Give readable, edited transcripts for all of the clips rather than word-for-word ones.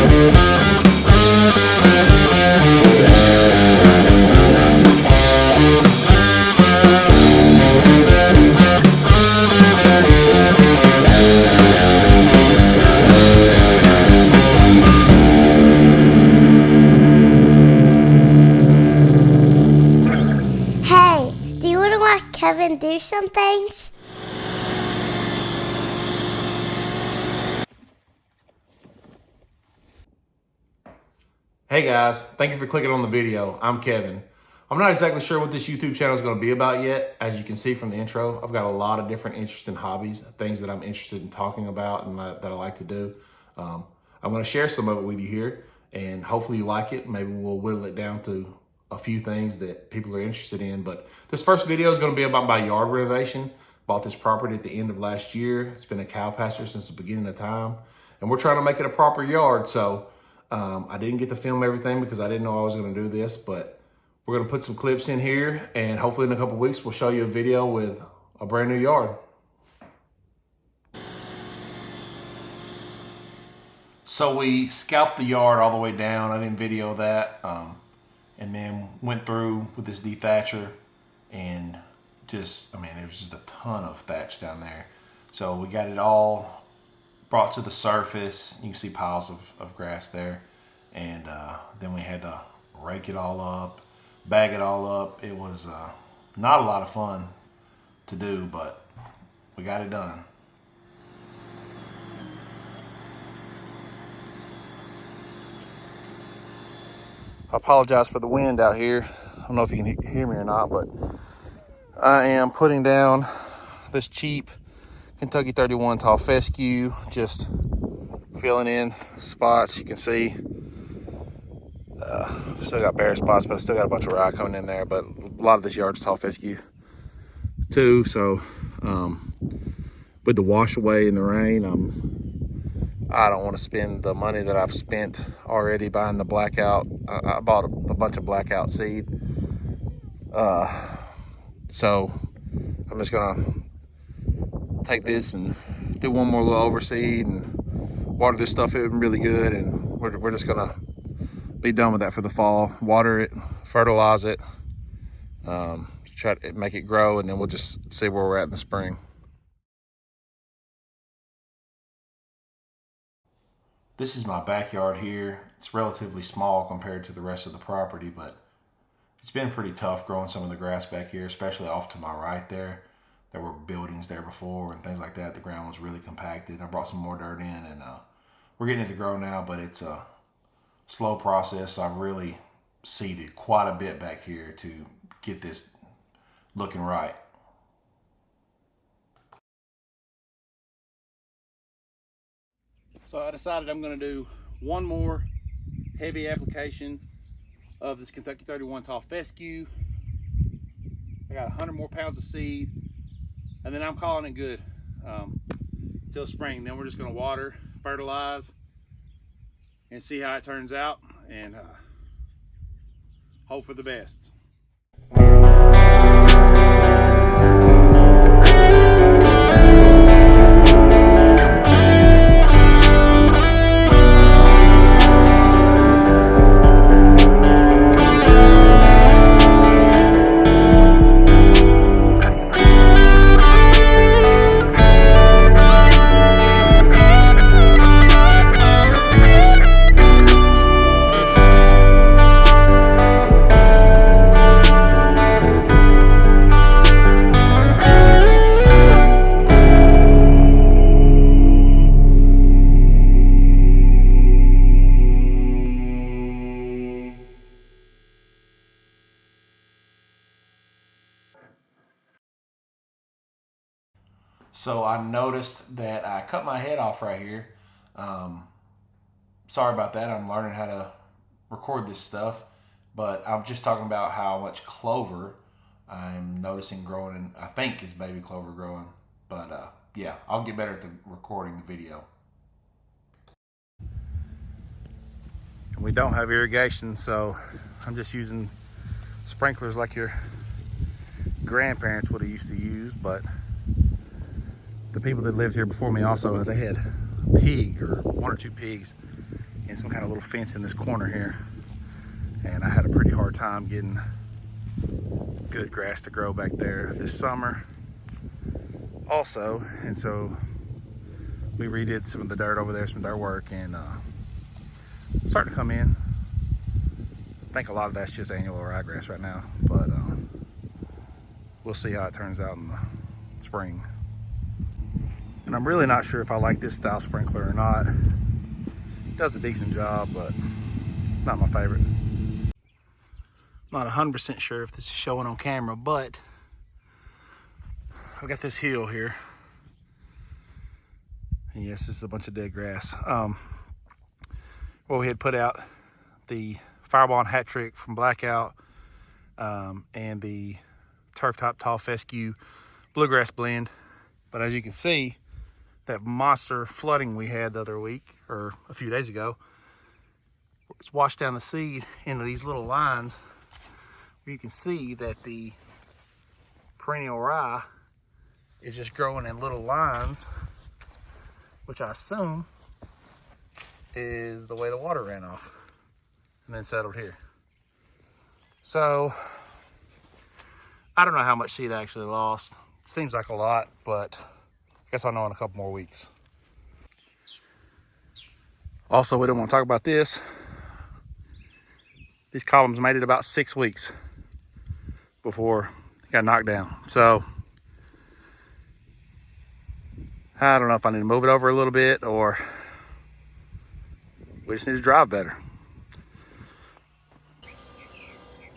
Hey, do you want to watch Kevin do some things? Hey guys, thank you for clicking on the video. I'm Kevin. I'm not exactly sure what this YouTube channel is going to be about yet. As you can see from the intro, I've got a lot of different interests and hobbies, things that I'm interested in talking about and that I like to do. I'm going to share some of it with you here, and hopefully you like it. Maybe we'll whittle it down to a few things that people are interested in. But this first video is going to be about my yard renovation. Bought this property at the end of last year. It's been a cow pasture since the beginning of time, and we're trying to make it a proper yard. So I didn't get to film everything because I didn't know I was going to do this, but we're going to put some clips in here, and hopefully in a couple weeks we'll show you a video with a brand new yard. So we scalped the yard all the way down. I didn't video that. And then went through with this dethatcher and just, I mean, there was just a ton of thatch down there. So we got it all brought to the surface. You can see piles of grass there. And then we had to rake it all up, bag it all up. It was not a lot of fun to do, but we got it done. I apologize for the wind out here. I don't know if you can hear me or not, but I am putting down this cheap Kentucky 31 tall fescue, just filling in spots. You can see still got bare spots, but I still got a bunch of rye coming in there. But a lot of this yard's tall fescue too. So with the wash away in the rain, I don't want to spend the money that I've spent already buying the blackout. I bought a bunch of blackout seed. So I'm just gonna take this and do one more little overseed and water this stuff in really good, and we're just gonna be done with that for the fall. Water it, fertilize it, try to make it grow, and then we'll just see where we're at in the spring. This is my backyard here. It's relatively small compared to the rest of the property, but it's been pretty tough growing some of the grass back here, especially off to my right there. There were buildings there before and things like that. The ground was really compacted. I brought some more dirt in, and we're getting it to grow now, but it's a slow process. So I've really seeded quite a bit back here to get this looking right. So I decided I'm going to do one more heavy application of this Kentucky 31 tall fescue. I got 100 more pounds of seed, and then I'm calling it good till spring. Then we're just going to water, fertilize, and see how it turns out, and hope for the best. So I noticed that I cut my head off right here. Sorry about that. I'm learning how to record this stuff, but I'm just talking about how much clover I'm noticing growing, and I think is baby clover growing. But yeah, I'll get better at recording the video. We don't have irrigation, so I'm just using sprinklers like your grandparents would have used to use, but the people that lived here before me also, they had a pig or one or two pigs, and some kind of little fence in this corner here. And I had a pretty hard time getting good grass to grow back there this summer also. And so we redid some of the dirt over there, some dirt work, and starting to come in. I think a lot of that's just annual ryegrass right now, but we'll see how it turns out in the spring. And I'm really not sure if I like this style sprinkler or not. It does a decent job, but not my favorite. Not 100% sure if this is showing on camera, but I've got this hill here. And yes, this is a bunch of dead grass. Well, we had put out the Fireball and Hat Trick from Blackout and the Turf Top Tall Fescue Bluegrass Blend. But as you can see, that monster flooding we had the other week, or a few days ago, it's washed down the seed into these little lines. You can see that the perennial rye is just growing in little lines, which I assume is the way the water ran off and then settled here. So I don't know how much seed I actually lost. Seems like a lot, but I guess I'll know in a couple more weeks. Also, we don't want to talk about this. These columns made it about 6 weeks before it got knocked down. So I don't know if I need to move it over a little bit or we just need to drive better.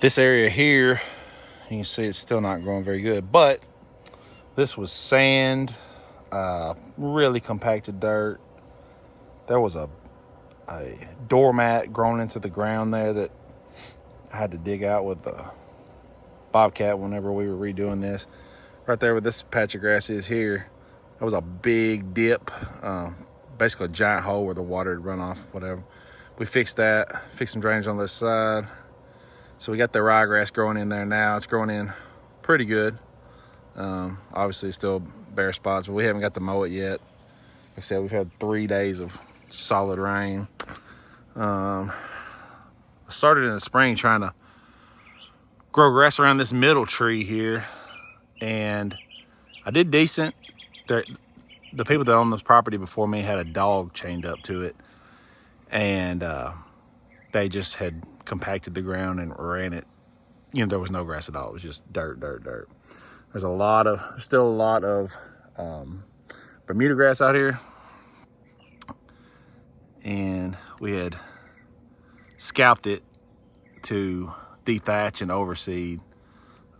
This area here, you can see it's still not growing very good, but this was sand, really compacted dirt. There was a doormat grown into the ground there that I had to dig out with a bobcat whenever we were redoing this. Right there where this patch of grass is here, that was a big dip, basically a giant hole where the water had run off, whatever. We fixed that, fixed some drainage on this side. So we got the ryegrass growing in there now. It's growing in pretty good. Obviously it's still bare spots, but we haven't got to mow it yet. Like I said, we've had 3 days of solid rain. I started in the spring trying to grow grass around this middle tree here, and I did decent. The people that owned this property before me had a dog chained up to it, and they just had compacted the ground and ran it. You know, there was no grass at all. It was just dirt. There's still a lot of Bermuda grass out here, and we had scalped it to dethatch and overseed.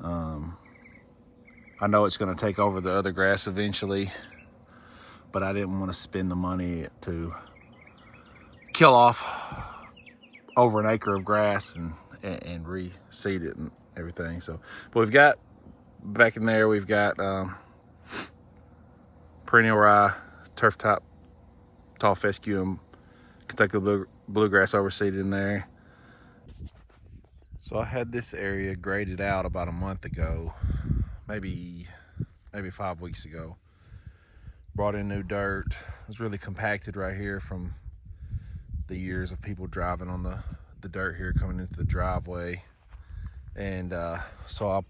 I know it's going to take over the other grass eventually, but I didn't want to spend the money to kill off over an acre of grass and reseed it and everything. So, but we've got back in there, we've got perennial rye, turf top, tall fescue, and Kentucky bluegrass overseeded in there. So I had this area graded out about a month ago, maybe 5 weeks ago. Brought in new dirt. It was really compacted right here from the years of people driving on the dirt here coming into the driveway. And so I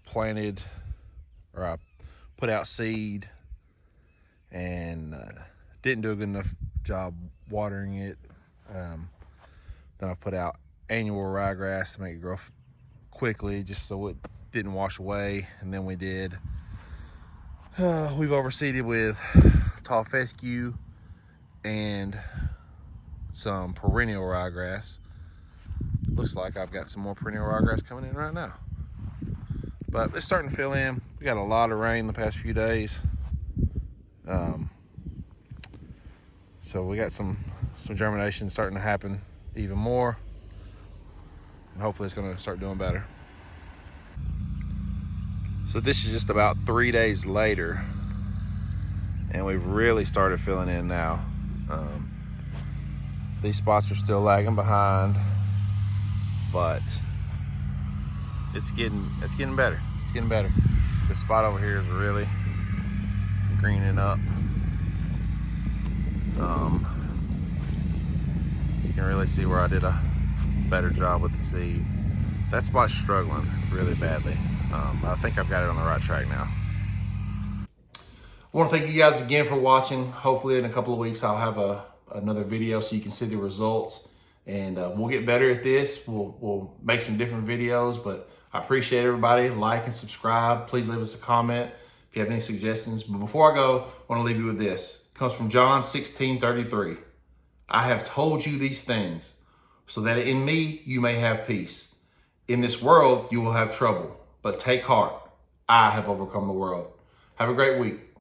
put out seed and didn't do a good enough job watering it. Then I put out annual ryegrass to make it grow quickly, just so it didn't wash away. And then we've overseeded with tall fescue and some perennial ryegrass. Looks like I've got some more perennial ryegrass coming in right now, but it's starting to fill in. We got a lot of rain the past few days, so we got some germination starting to happen even more, and hopefully it's going to start doing better. So this is just about 3 days later, and we've really started filling in now. These spots are still lagging behind, but it's getting better. It's getting better. This spot over here is really greening up. You can really see where I did a better job with the seed. That spot's struggling really badly. I think I've got it on the right track now. I want to thank you guys again for watching. Hopefully in a couple of weeks I'll have another video so you can see the results, and we'll get better at this. We'll make some different videos, but I appreciate everybody. Like and subscribe. Please leave us a comment if you have any suggestions. But before I go, I want to leave you with this. It comes from John 16:33. I have told you these things so that in me you may have peace. In this world you will have trouble, but take heart. I have overcome the world. Have a great week.